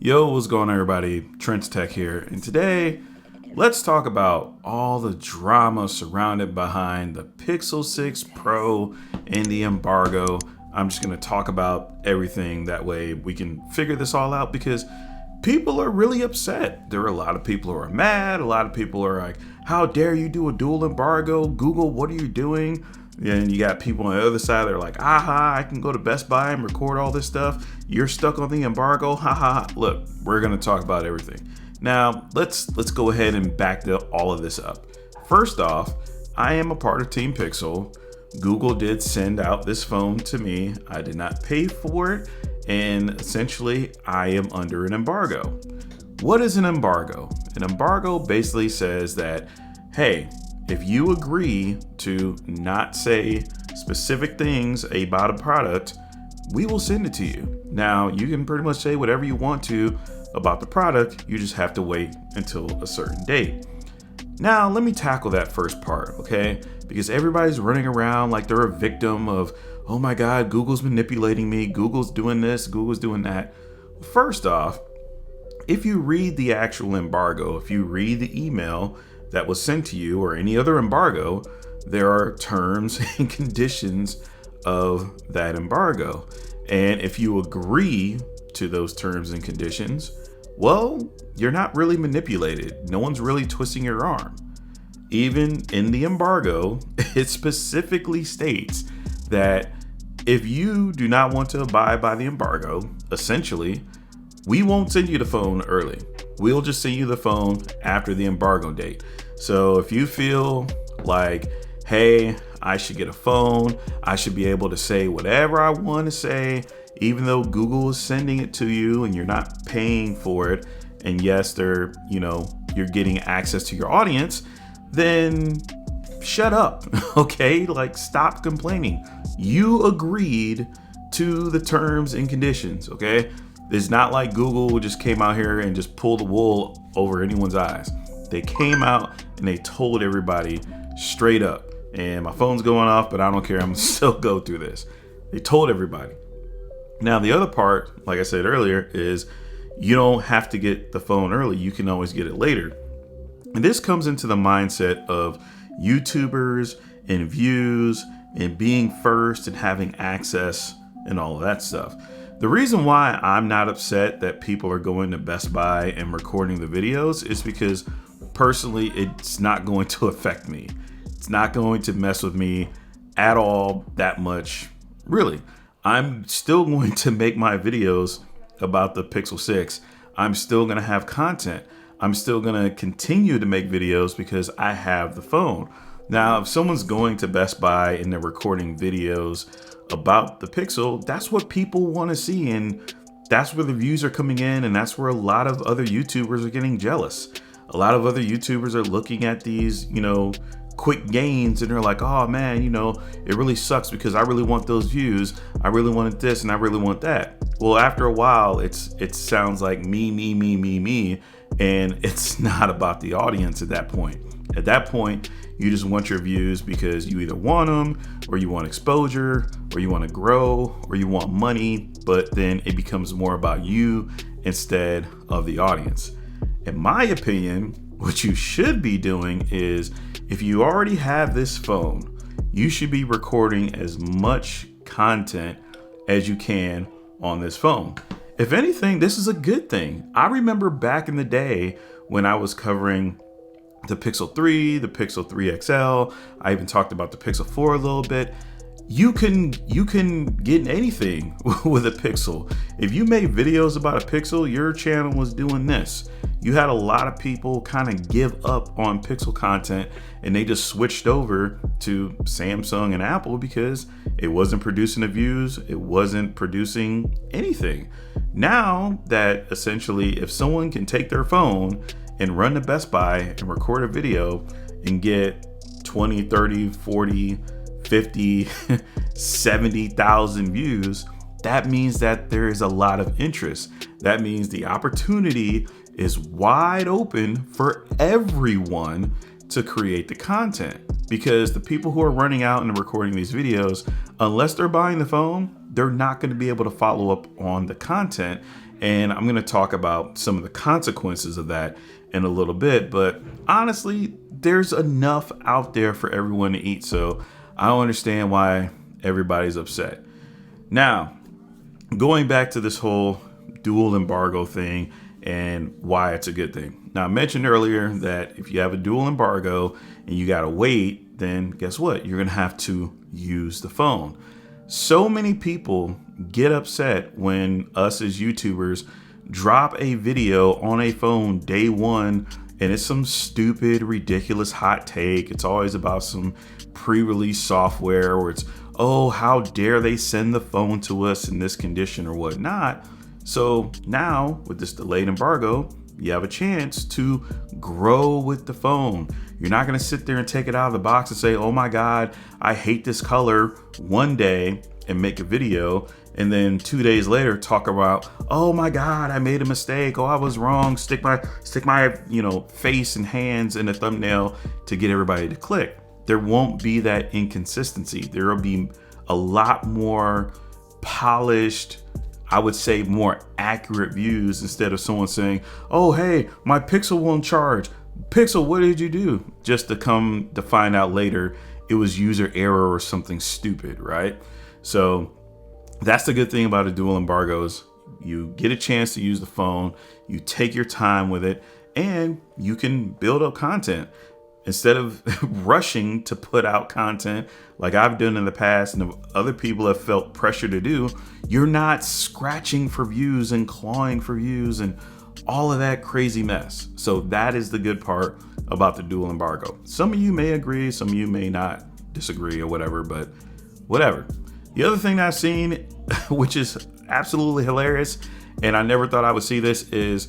Yo, what's going on, everybody? Trent's Tech here, and today let's talk about all the drama surrounded behind the Pixel 6 Pro and the embargo. I'm just going to talk about everything, that way we can figure this all out, because people are really upset. There are a lot of people who are mad. A lot of people are like, how dare you do a dual embargo? Google, what are you doing? And you got people on the other side that are like, aha, I can go to Best Buy and record all this stuff. You're stuck on the embargo. Ha ha. Look, we're going to talk about everything. Now, let's go ahead and back all of this up. First off, I am a part of Team Pixel. Google did send out this phone to me. I did not pay for it. And essentially, I am under an embargo. What is an embargo? An embargo basically says that, hey, if you agree to not say specific things about a product, we will send it to you. Now, you can pretty much say whatever you want to about the product. You just have to wait until a certain date. Now, let me tackle that first part, okay? Because everybody's running around like they're a victim of, oh my God, Google's manipulating me. Google's doing this, Google's doing that. First off, if you read the actual embargo, if you read the email that was sent to you or any other embargo, there are terms and conditions of that embargo. And if you agree to those terms and conditions, well, you're not really manipulated. No one's really twisting your arm. Even in the embargo, it specifically states that if you do not want to abide by the embargo, essentially, we won't send you the phone early. We'll just send you the phone after the embargo date. So if you feel like, hey, I should get a phone, I should be able to say whatever I want to say, even though Google is sending it to you and you're not paying for it, and yes, you're getting access to your audience, then shut up, okay? Like, stop complaining. You agreed to the terms and conditions, okay? It's not like Google just came out here and just pulled the wool over anyone's eyes. They came out and they told everybody straight up. And my phone's going off, but I don't care. I'm gonna still go through this. They told everybody. Now, the other part, like I said earlier, is you don't have to get the phone early. You can always get it later. And this comes into the mindset of YouTubers and views and being first and having access and all of that stuff. The reason why I'm not upset that people are going to Best Buy and recording the videos is because personally, it's not going to affect me. It's not going to mess with me at all that much. Really, I'm still going to make my videos about the Pixel 6. I'm still going to have content. I'm still going to continue to make videos because I have the phone. Now, if someone's going to Best Buy and they're recording videos about the Pixel, that's what people want to see, and that's where the views are coming in, and that's where a lot of other YouTubers are getting jealous. A lot of other YouTubers are looking at these, quick gains, and they're like, oh man, it really sucks because I really want those views. I really wanted this and I really want that. Well, after a while, it sounds like me, and it's not about the audience at that point. At that point, you just want your views because you either want them, or you want exposure, or you want to grow, or you want money, but then it becomes more about you instead of the audience. In my opinion, what you should be doing is, if you already have this phone, you should be recording as much content as you can on this phone. If anything, this is a good thing. I remember back in the day when I was covering the Pixel 3, the Pixel 3 XL. I even talked about the Pixel 4 a little bit. You can get anything with a Pixel. If you made videos about a Pixel, your channel was doing this. You had a lot of people kind of give up on Pixel content, and they just switched over to Samsung and Apple because it wasn't producing the views, it wasn't producing anything. Now that essentially, if someone can take their phone and run to Best Buy and record a video and get 20, 30, 40, 50, 70,000 views, that means that there is a lot of interest. That means the opportunity is wide open for everyone to create the content, because the people who are running out and recording these videos, unless they're buying the phone, they're not going to be able to follow up on the content. And I'm going to talk about some of the consequences of that in a little bit. But honestly, there's enough out there for everyone to eat. So I don't understand why everybody's upset. Now, going back to this whole dual embargo thing and why it's a good thing. Now, I mentioned earlier that if you have a dual embargo and you got to wait, then guess what? You're going to have to use the phone. So many people get upset when us as YouTubers drop a video on a phone day one and it's some stupid, ridiculous hot take. It's always about some pre-release software where it's, oh, how dare they send the phone to us in this condition or whatnot. So now with this delayed embargo, you have a chance to grow with the phone. You're not going to sit there and take it out of the box and say, oh my God, I hate this color one day and make a video. And then 2 days later talk about, oh my God, I made a mistake. Oh, I was wrong. Stick my face and hands in a thumbnail to get everybody to click. There won't be that inconsistency. There will be a lot more polished, I would say more accurate views instead of someone saying, oh, hey, my Pixel won't charge. Pixel, what did you do? Just to come to find out later it was user error or something stupid, right? So that's the good thing about a dual embargoes. You get a chance to use the phone, you take your time with it, and you can build up content. Instead of rushing to put out content like I've done in the past and other people have felt pressure to do, you're not scratching for views and clawing for views and all of that crazy mess. So that is the good part about the dual embargo. Some of you may agree, some of you may not disagree or whatever, but whatever. The other thing that I've seen, which is absolutely hilarious, and I never thought I would see this, is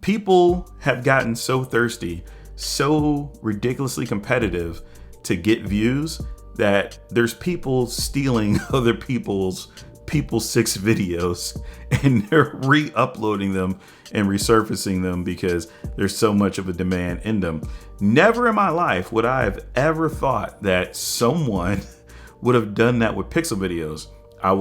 people have gotten so thirsty, so ridiculously competitive to get views that there's people stealing other people's People 6 videos and they're re-uploading them and resurfacing them because there's so much of a demand in them. Never in my life would I have ever thought that someone would have done that with Pixel videos. I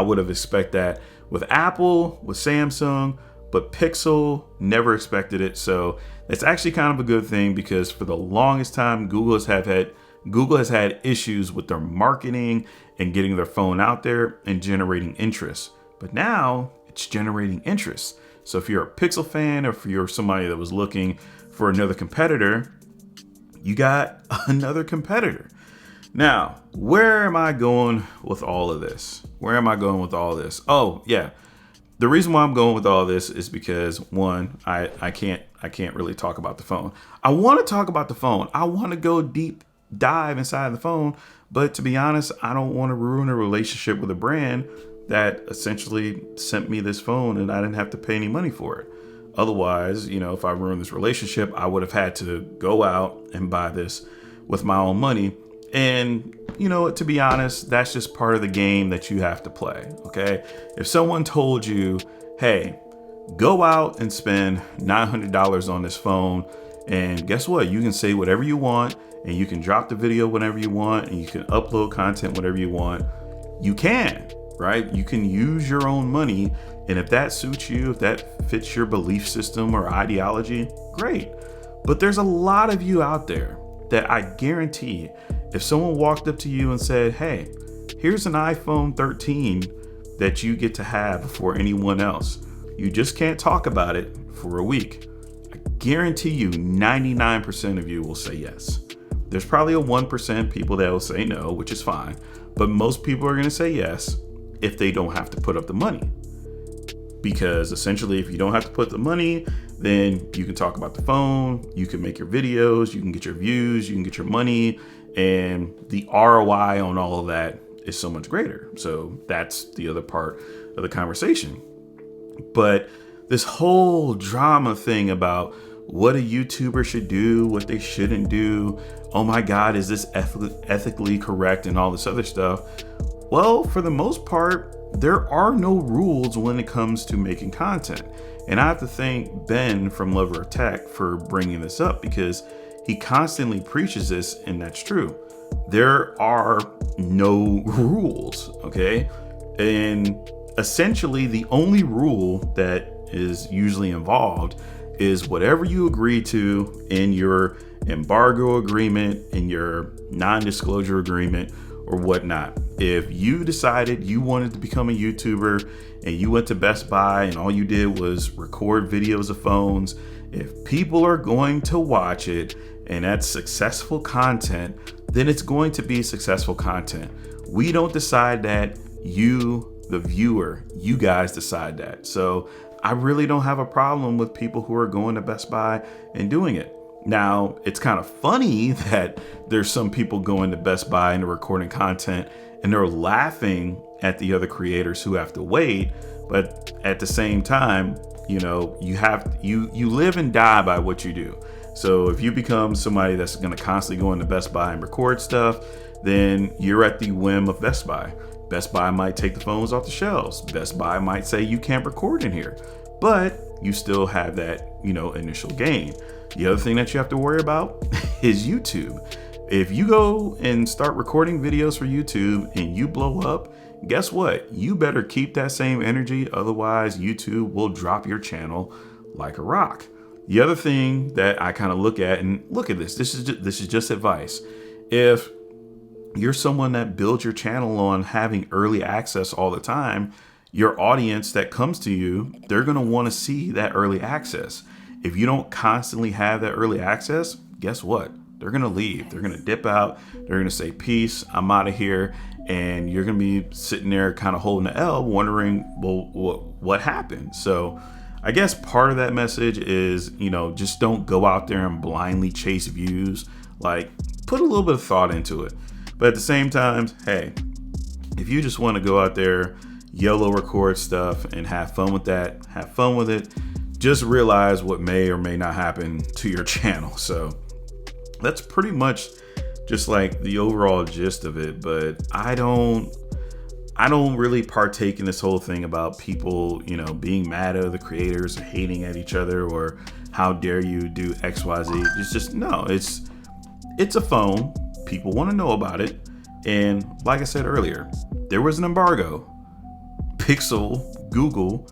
would have expected that with Apple, with Samsung, but Pixel, never expected it. So it's actually kind of a good thing because for the longest time, Google has had issues with their marketing and getting their phone out there and generating interest. But now it's generating interest. So if you're a Pixel fan or if you're somebody that was looking for another competitor, you got another competitor. Now, where am I going with all of this? Oh, yeah. The reason why I'm going with all this is because one, I can't really talk about the phone. I want to talk about the phone. I want to go deep dive inside the phone, but to be honest, I don't want to ruin a relationship with a brand that essentially sent me this phone and I didn't have to pay any money for it. Otherwise, if I ruined this relationship, I would have had to go out and buy this with my own money. And to be honest, that's just part of the game that you have to play. Okay. If someone told you, hey, go out and spend $900 on this phone, and guess what? You can say whatever you want and you can drop the video whenever you want and you can upload content whenever you want. You can, right? You can use your own money. And if that suits you, if that fits your belief system or ideology, great. But there's a lot of you out there that I guarantee if someone walked up to you and said, hey, here's an iPhone 13 that you get to have before anyone else. You just can't talk about it for a week. I guarantee you 99% of you will say yes. There's probably a 1% people that will say no, which is fine. But most people are going to say yes if they don't have to put up the money. Because essentially, if you don't have to put the money, then you can talk about the phone, you can make your videos, you can get your views, you can get your money, and the ROI on all of that is so much greater. So that's the other part of the conversation. But this whole drama thing about what a YouTuber should do, what they shouldn't do, oh my God, is this ethically correct and all this other stuff? Well, for the most part, there are no rules when it comes to making content. And I have to thank Ben from Lover of Tech for bringing this up because he constantly preaches this, and that's true. There are no rules, okay? And essentially the only rule that is usually involved is whatever you agree to in your embargo agreement, in your non-disclosure agreement or whatnot. If you decided you wanted to become a YouTuber and you went to Best Buy and all you did was record videos of phones, if people are going to watch it and that's successful content, then it's going to be successful content. We don't decide that. You, the viewer, you guys decide that. So I really don't have a problem with people who are going to Best Buy and doing it. Now, it's kind of funny that there's some people going to Best Buy and they're recording content and they're laughing at the other creators who have to wait. But at the same time, you know, you live and die by what you do. So if you become somebody that's going to constantly go into Best Buy and record stuff, then you're at the whim of Best Buy. Best Buy might take the phones off the shelves. Best Buy might say you can't record in here, but you still have that, you know, initial gain. The other thing that you have to worry about is YouTube. If you go and start recording videos for YouTube and you blow up, guess what? You better keep that same energy. Otherwise, YouTube will drop your channel like a rock. The other thing that I kind of look at, and look at this is just advice. If you're someone that builds your channel on having early access all the time, your audience that comes to you, they're going to want to see that early access. If you don't constantly have that early access, guess what? They're going to leave. They're going to dip out. They're going to say, peace, I'm out of here. And you're going to be sitting there kind of holding the L, wondering, well, what happened? So I guess part of that message is, you know, just don't go out there and blindly chase views. Like, put a little bit of thought into it. But at the same time, hey, if you just want to go out there, YOLO record stuff and have fun with that, have fun with it. Just realize what may or may not happen to your channel. So that's pretty much just like the overall gist of it. But I don't really partake in this whole thing about people, you know, being mad at the creators or hating at each other or how dare you do XYZ. It's just, no, it's a phone. People want to know about it. And like I said earlier, there was an embargo. Pixel, Google,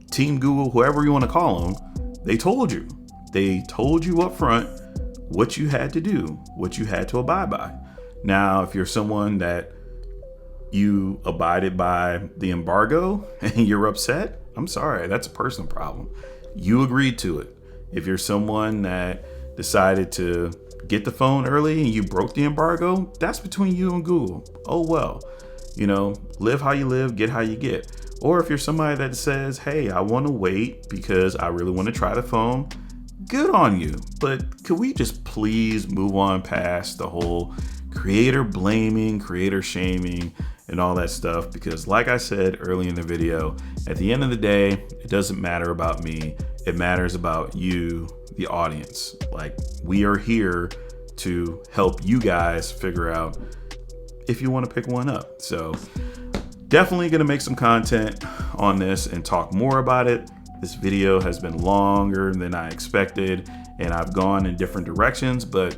Team Google, whoever you want to call them, they told you. They told you up front what you had to do, what you had to abide by. Now, if you're someone that you abided by the embargo and you're upset, I'm sorry, that's a personal problem. You agreed to it. If you're someone that decided to get the phone early and you broke the embargo, that's between you and Google. Oh well, you know, live how you live, get how you get. Or if you're somebody that says, hey, I want to wait because I really want to try the phone, good on you. But could we just please move on past the whole creator blaming, creator shaming, and all that stuff? Because like I said early in the video, at the end of the day, it doesn't matter about me. It matters about you, the audience. Like, we are here to help you guys figure out if you want to pick one up. So definitely going to make some content on this and talk more about it. This video has been longer than I expected and I've gone in different directions, but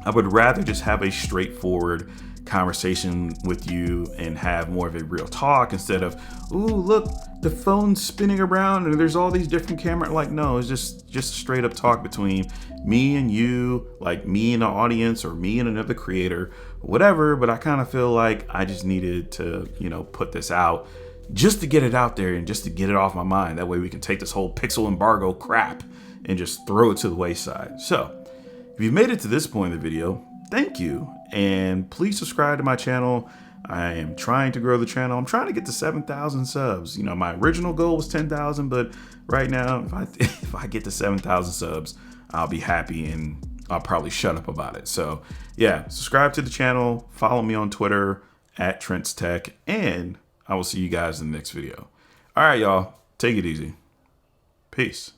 I would rather just have a straightforward conversation with you and have more of a real talk instead of, ooh, look, the phone's spinning around and there's all these different cameras. Like, no, it's just straight up talk between me and you, like me and the audience or me and another creator, whatever. But I kind of feel like I just needed to, you know, put this out just to get it out there and just to get it off my mind. That way we can take this whole pixel embargo crap and just throw it to the wayside. So if you've made it to this point in the video, thank you. And please subscribe to my channel. I am trying to grow the channel. I'm trying to get to 7,000 subs. You know, my original goal was 10,000, but right now, if I get to 7,000 subs, I'll be happy and I'll probably shut up about it. So yeah, subscribe to the channel, follow me on Twitter @TrentsTech, and I will see you guys in the next video. All right, y'all, take it easy. Peace.